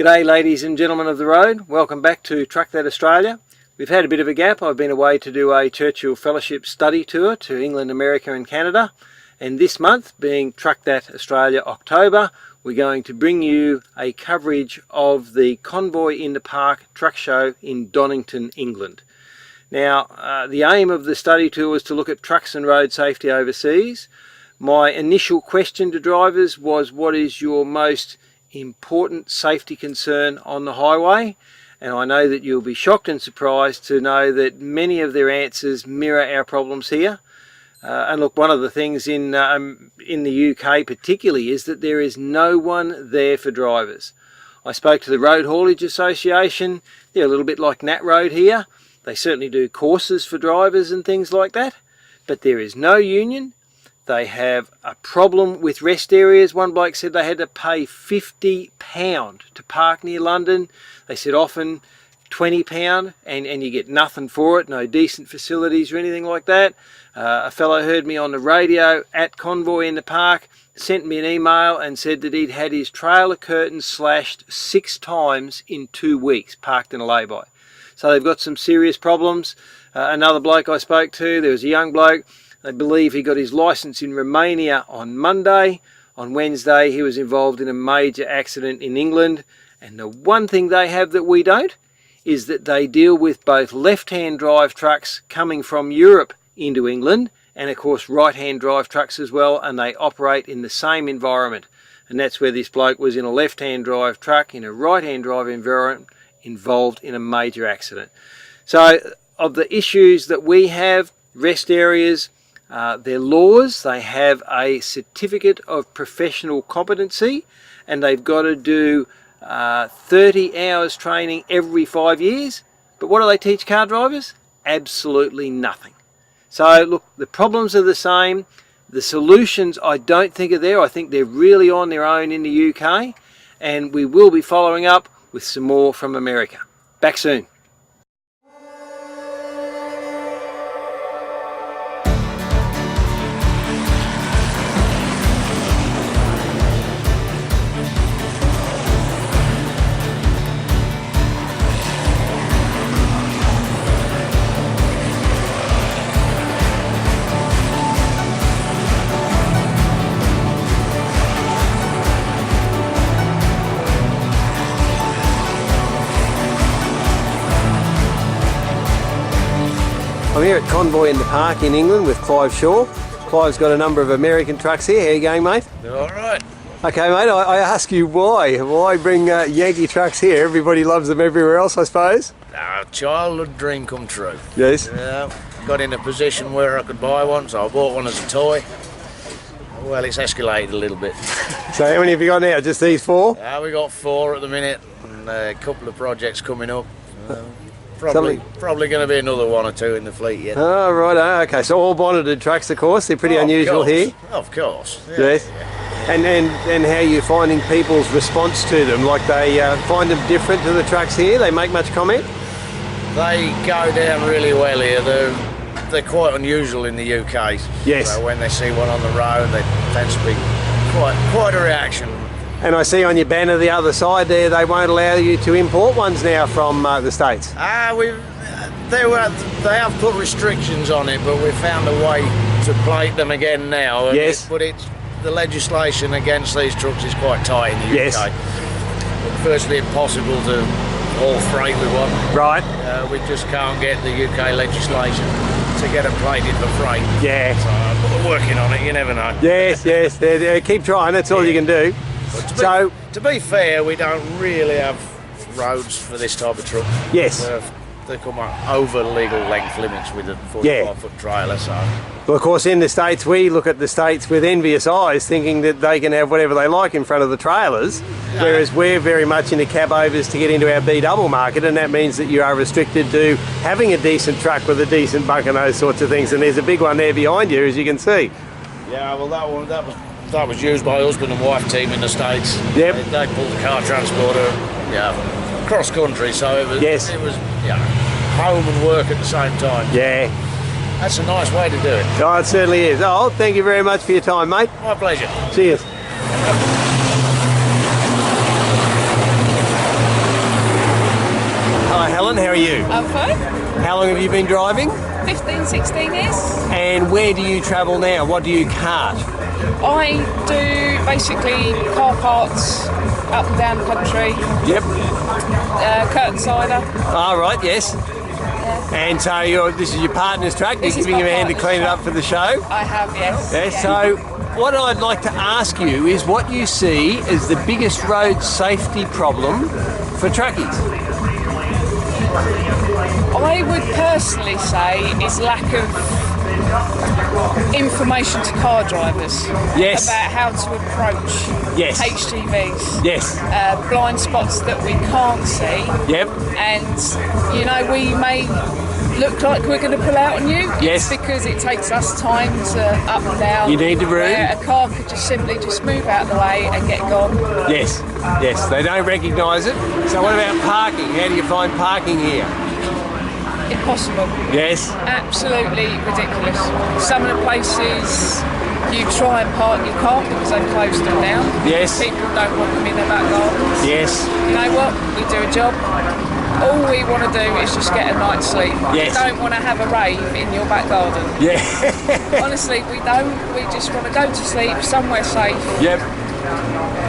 G'day ladies and gentlemen of the road, welcome back to Truck That Australia. We've had a bit of a gap. I've been away to do a Churchill Fellowship study tour to England, America and Canada, and this month, being Truck That Australia October, we're going to bring you a coverage of the Convoy in the Park truck show in Donington, England. Now, the aim of the study tour was to look at trucks and road safety overseas. My initial question to drivers was, what is your most important safety concern on the highway? And I know that you'll be shocked and surprised to know that many of their answers mirror our problems here. And look, one of the things in the UK particularly is that there is no one there for drivers. I spoke to the Road Haulage Association. They're a little bit like Nat Road here. They certainly do courses for drivers and things like that, but there is no union. They have a problem with rest areas. One bloke said they had to pay £50 to park near London. They said often £20 and you get nothing for it, no decent facilities or anything like that. A fellow heard me on the radio at Convoy in the Park, sent me an email and said that he'd had his trailer curtain slashed 6 times in 2 weeks, parked in a lay-by. So they've got some serious problems. Another bloke I spoke to, there was a young bloke, they believe he got his licence in Romania on Monday. On Wednesday, he was involved in a major accident in England. And the one thing they have that we don't is that they deal with both left-hand drive trucks coming from Europe into England and, of course, right-hand drive trucks as well, and they operate in the same environment. And that's where this bloke was in a left-hand drive truck in a right-hand drive environment involved in a major accident. So, of the issues that we have, rest areas, their laws, they have a certificate of professional competency and they've got to do 30 hours training every 5 years. But what do they teach car drivers? Absolutely nothing. So look, the problems are the same. The solutions I don't think are there. I think they're really on their own in the UK, and we will be following up with some more from America. Back soon. I'm here at Convoy in the Park in England with Clive Shaw. Clive's got a number of American trucks here. How you going, mate? All right. Okay, mate, I ask you why? Why bring Yankee trucks here? Everybody loves them everywhere else, I suppose. Childhood dream come true. Yes. Got in a position where I could buy one, so I bought one as a toy. Well, it's escalated a little bit. So how many have you got now? Just these 4? We got 4 at the minute, and a couple of projects coming up. Probably going to be another 1 or 2 in the fleet yet. Oh, right. Okay, so all bonneted trucks, of course. They're pretty unusual here. Of course. Yeah, yes. Yeah. And how are you finding people's response to them? Like they find them different to the trucks here? They make much comment? They go down really well here. They're quite unusual in the UK. Yes. So when they see one on the road, they tend to be quite a reaction. And I see on your banner the other side there, they won't allow you to import ones now from the States. They have put restrictions on it, but we've found a way to plate them again now. Yes. The legislation against these trucks is quite tight in the UK. It's virtually impossible to haul freight with one. Right. We just can't get the UK legislation to get them plated for freight. Yeah. So we're working on it, you never know. Yes. Keep trying, that's all you can do. To be fair, we don't really have roads for this type of truck. Yes. They come over legal length limits with a 45-foot trailer. So. Well, of course, in the States, we look at the States with envious eyes, thinking that they can have whatever they like in front of the trailers, whereas we're very much into cab overs to get into our B-double market, and that means that you are restricted to having a decent truck with a decent bunk and those sorts of things, and there's a big one there behind you, as you can see. Yeah, well, that was used by husband and wife team in the States. Yep. They pulled the car transporter, cross country, so it was home and work at the same time. Yeah. That's a nice way to do it. Oh, it certainly is. Oh, thank you very much for your time, mate. My pleasure. Cheers. Helen, how are you? I'm fine. How long have you been driving? 15, 16 years. And where do you travel now? What do you cart? I do basically car parts up and down the country, Yep. curtain cider. All right, yes. And so this is your partner's truck. You're This is giving him my a hand to partner's clean it truck. up for the show. I have, yes. Yeah, Yeah. so what I'd like to ask you is what you see as the biggest road safety problem for truckies. I would personally say is lack of information to car drivers Yes. about how to approach Yes. HGVs. Yes. Blind spots that we can't see. Yep. And we may look like we're going to pull out on you. Yes. It's because it takes us time to up and down. You need the room. Where a car could just simply move out of the way and get gone. Yes. Yes. They don't recognise it. So what about parking? How do you find parking here? Impossible. Yes. Absolutely ridiculous. Some of the places you try and park, you can't because they've closed them down. Yes. People don't want them in their back gardens. Yes. You know what? We do a job. All we want to do is just get a night's sleep. Yes. We don't want to have a rave in your back garden. Yeah. Honestly, we don't. We just want to go to sleep somewhere safe. Yep.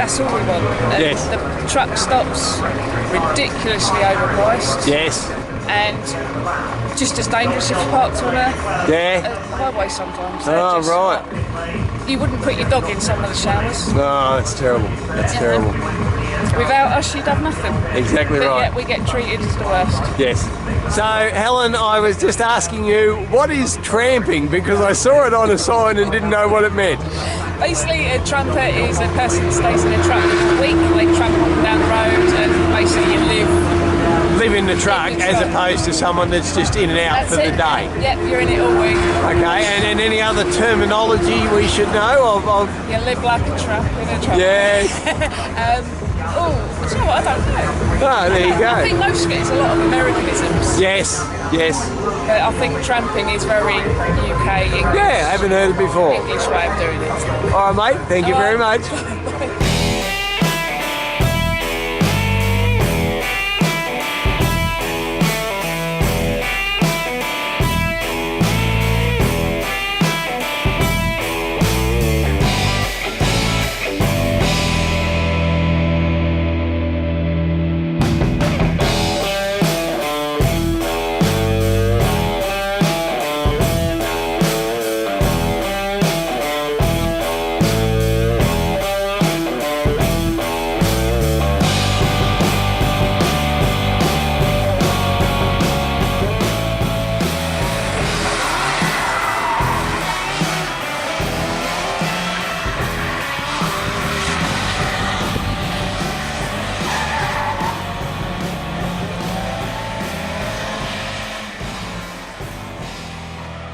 That's all we want. And Yes. The truck stops ridiculously overpriced Yes. and just as dangerous if you parked on a Yeah. highway sometimes. They're Oh, just- right. You wouldn't put your dog in some of the showers. Oh, that's terrible. That's terrible. Without us, you'd have nothing. Exactly But right. yet we get treated as the worst. Yes. So, Helen, I was just asking you, what is tramping? Because I saw it on a sign and didn't know what it meant. Basically, a tramper is a person that stays in a truck for a week. They tramp up and down the road and basically you Live in the truck In the as truck. opposed to someone that's just in and out That's for it. the day. Yep, you're in it all week. Okay, and any other terminology we should know of You live like a tramp in a truck. yeah. Oh, do you know what? I don't know. Oh, there you I think go. most of it is a lot of Americanisms. Yes, yes. But I think tramping is very UK English. Yeah, I haven't heard it before. English way of doing it. All right, mate. Thank you All very right. much.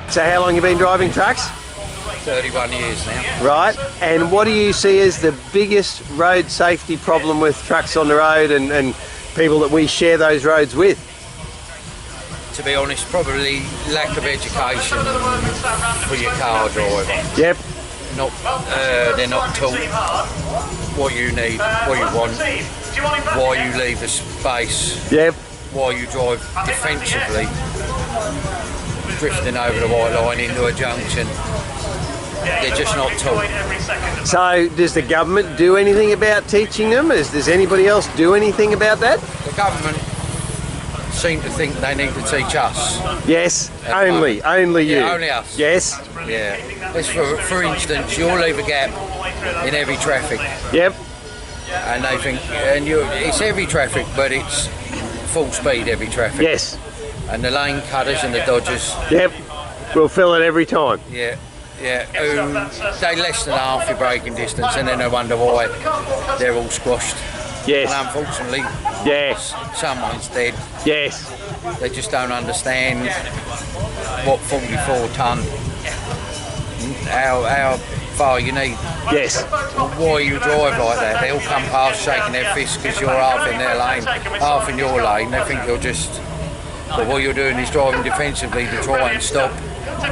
So how long have you been driving trucks? 31 years now. Right. And what do you see as the biggest road safety problem with trucks on the road and people that we share those roads with? To be honest, probably lack of education for your car driver. Yep. They're not taught what you need, what you want, why you leave a space, Yep. why you drive defensively, drifting over the white line into a junction. They're just not taught. So does the government do anything about teaching them? Does anybody else do anything about that? The government seem to think they need to teach us. Yes. At Only you. Yeah, only us. Yes. Yeah. Let's for instance, you'll leave a gap in heavy traffic, Yep. and they think, it's heavy traffic, but it's full speed heavy traffic. Yes. And the lane cutters and the dodgers, Yep. We'll fill it every time. yeah, they less than half your braking distance, and then they wonder why they're all squashed. Yes. And unfortunately, Yes. someone's dead. Yes. They just don't understand what 44 tonne, how far you need. Yes. Why you drive like that? They all come past shaking their fists because you're half in their lane, half in your lane. They think you're just, but what you're doing is driving defensively to try and stop.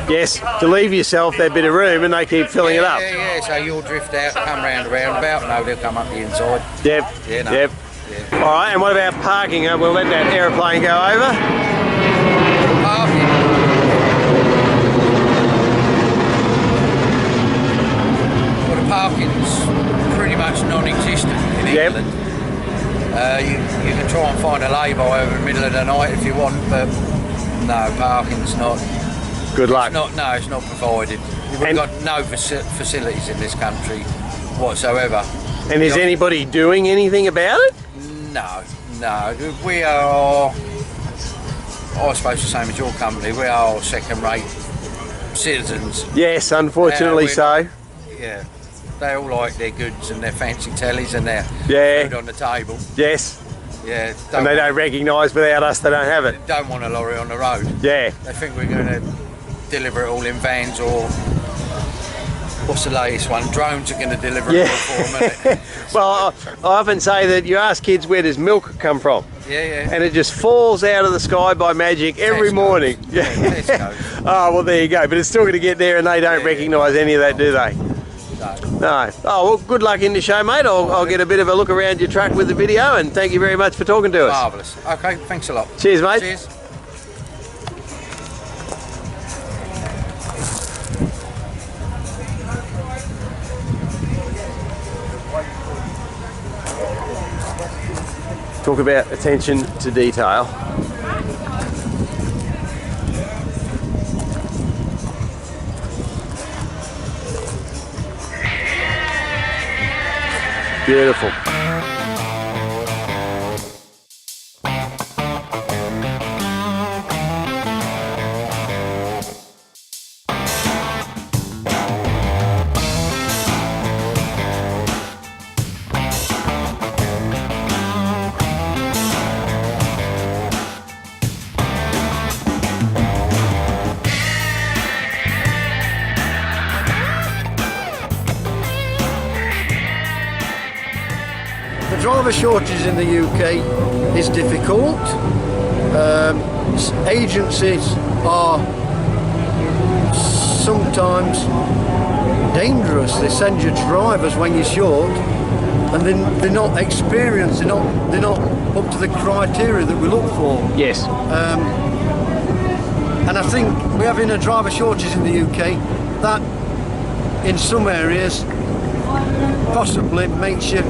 Yes. To leave yourself that bit of room and they keep filling it up. Yeah, so you'll drift out, come round a roundabout, no, they'll come up the inside. Yep. Yeah, no. Yep. Yeah. All right, and what about parking? We'll let that aeroplane go over. Parking. Well, the parking's pretty much non-existent in England. You can try and find a lay-by over the middle of the night if you want, but no, parking's not. Good luck. It's not provided. We've got no facilities in this country whatsoever. And is anybody doing anything about it? No. We are, I suppose the same as your company, we are second-rate citizens. Yes, unfortunately so. Yeah. They all like their goods and their fancy tellies and their food on the table. Yes. Yeah. And they don't recognise without us they don't have it. Don't want a lorry on the road. Yeah. They think we're going to deliver it all in vans, or what's the latest one? Drones are going to deliver it all for them. Well, I often say that you ask kids where does milk come from? Yeah. And it just falls out of the sky by magic every morning. Tesco. Oh, well, there you go. But it's still going to get there and they don't recognise any of that, do they? No. Oh, well, good luck in the show, mate. I'll get a bit of a look around your truck with the video, and thank you very much for talking to us. Marvellous. Okay, thanks a lot. Cheers, mate. Cheers. Talk about attention to detail. Beautiful. The driver shortage in the UK is difficult. Agencies are sometimes dangerous. They send you drivers when you're short, and they're not experienced. They're not up to the criteria that we look for. Yes. And I think we're having a driver shortage in the UK that, in some areas, possibly makes you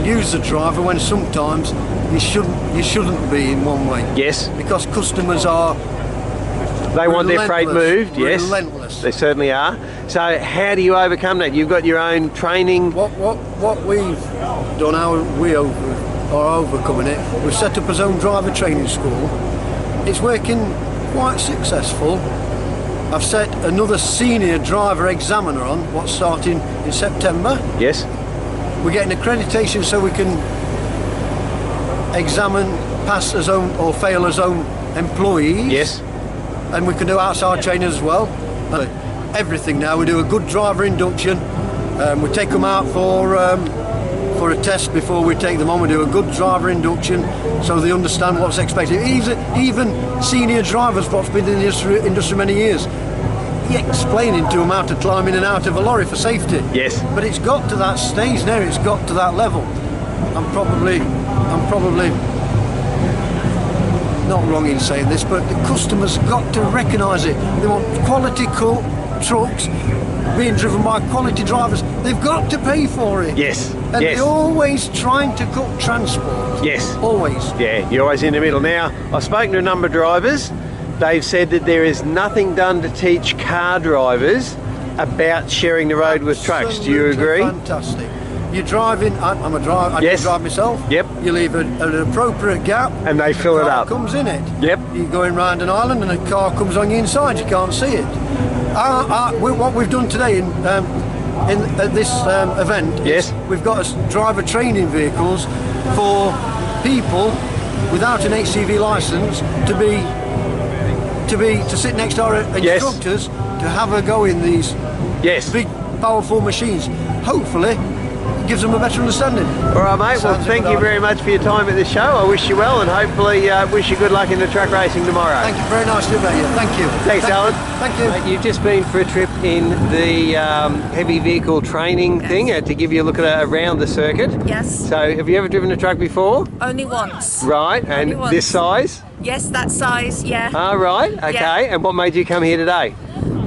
use the driver when sometimes you shouldn't be in one way. Yes. Because customers are They want their freight moved, yes. Relentless. They certainly are. So how do you overcome that? You've got your own training. What we've done, how we are overcoming it, we've set up our own driver training school. It's working quite successful. I've set another senior driver examiner on, what's starting in September. Yes. We're getting accreditation so we can examine, pass as own or fail as own employees. Yes. And we can do outside training as well. Everything now. We do a good driver induction. We take them out for a test before we take them on. We do a good driver induction so they understand what's expected. Even senior drivers, what's been in the industry many years, explaining to them how to climb in and out of a lorry for safety. Yes. But it's got to that stage now. It's got to that level. I'm probably not wrong in saying this, but the customers got to recognise it. They want quality trucks being driven by quality drivers. They've got to pay for it. Yes. And they're always trying to cut transport. Yes. Always. Yeah, you're always in the middle. Now, I've spoken to a number of drivers. They've said that there is nothing done to teach car drivers about sharing the road with trucks. Do you agree? Fantastic. You're driving, I'm a driver, I Yes. can drive myself. Yep. You leave an appropriate gap. And they fill it car up. Comes in it. Yep. You're going round an island and a car comes on your inside, you can't see it. What we've done today at this event Yes. is we've got driver training vehicles for people without an HCV licence to sit next to our instructors to have a go in these Yes. big powerful machines. Hopefully gives them a better understanding. All right, mate. Well, Sounds a thank good you idea. very much for your time at this show. I wish you well, and hopefully wish you good luck in the truck racing tomorrow. Thank you, very nice to meet you. Thank you. Thanks, Alan. Thank you. Mate, you've just been for a trip in the heavy vehicle training thing to give you a look at around the circuit. Yes. So, have you ever driven a truck before? Only once. Right, and Only once. this size? Yes, that size, yeah. Ah, right, okay. Yeah. And what made you come here today?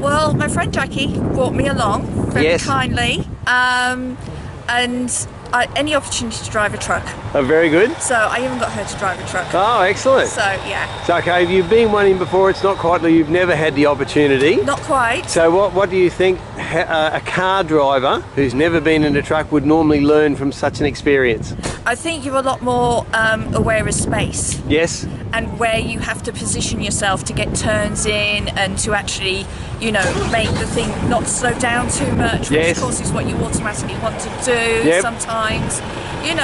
Well, my friend Jackie brought me along very Yes. kindly, and any opportunity to drive a truck. Oh, very good. So I even got her to drive a truck. Oh, excellent. So yeah, So, okay, you've been one in before. It's not quite, you've never had the opportunity. not quite. So what do you think a car driver who's never been in a truck would normally learn from such an experience? I think you're a lot more aware of space Yes? and where you have to position yourself to get turns in and to actually, make the thing not slow down too much, which Yes. of course is what you automatically want to do Yep. sometimes.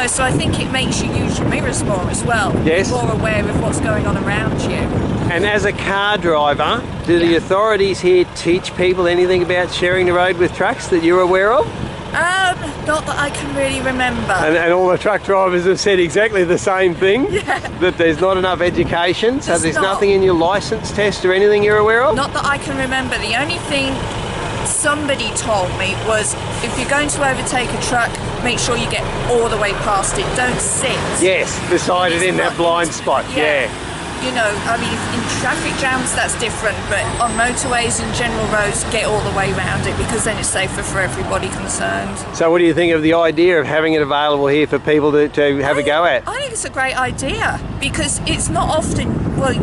So I think it makes you use your mirrors more as well. Yes. You're more aware of what's going on around you. And as a car driver, do the Yeah. authorities here teach people anything about sharing the road with trucks that you're aware of? Not that I can really remember. And all the truck drivers have said exactly the same thing, that there's not enough education, so There's there's not. nothing in your licence test or anything you're aware of? Not that I can remember. The only thing somebody told me was if you're going to overtake a truck, make sure you get all the way past it. Don't sit. Yes, beside it in that blind spot, yeah. In traffic jams that's different, but on motorways and general roads, get all the way around it because then it's safer for everybody concerned. So what do you think of the idea of having it available here for people to have a go at? I think it's a great idea because it's not often,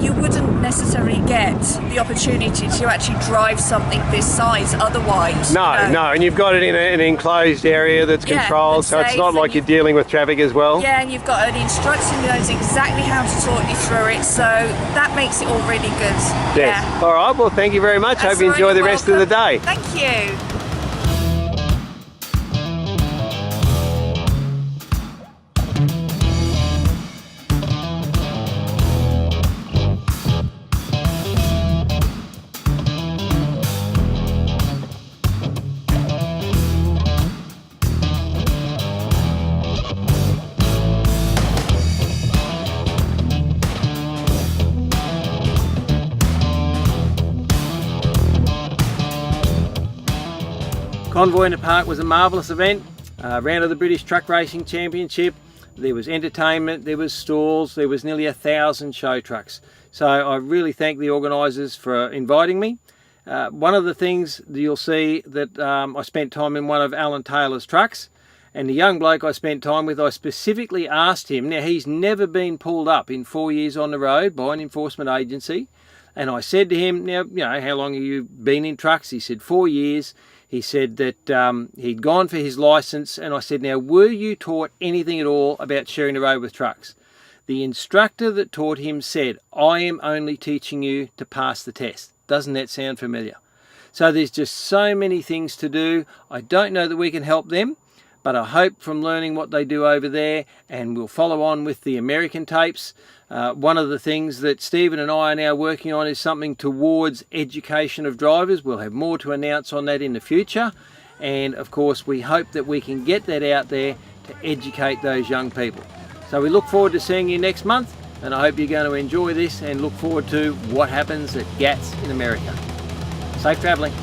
you wouldn't necessarily get the opportunity to actually drive something this size otherwise. No, and you've got it in an enclosed area that's Yeah, controlled, that's so it's safe not and like you're dealing with traffic as well. Yeah, and you've got an instructor who knows exactly how to talk you through it, so that makes it all really good. Yes. Yeah. All right, well, thank you very much. That's Hope you all right, enjoy the you're rest of the day. welcome. Thank you. Convoy in the Park was a marvellous event. Round of the British Truck Racing Championship. There was entertainment, there was stalls, there was nearly 1,000 show trucks. So I really thank the organisers for inviting me. One of the things that you'll see that I spent time in one of Alan Taylor's trucks, and the young bloke I spent time with, I specifically asked him, now he's never been pulled up in 4 years on the road by an enforcement agency, and I said to him, now, how long have you been in trucks? He said 4 years. He said that he'd gone for his licence, and I said, now, were you taught anything at all about sharing the road with trucks? The instructor that taught him said, I am only teaching you to pass the test. Doesn't that sound familiar? So there's just so many things to do. I don't know that we can help them, but I hope from learning what they do over there, and we'll follow on with the American tapes. One of the things that Stephen and I are now working on is something towards education of drivers. We'll have more to announce on that in the future. And of course, we hope that we can get that out there to educate those young people. So we look forward to seeing you next month, and I hope you're going to enjoy this and look forward to what happens at GATS in America. Safe travelling.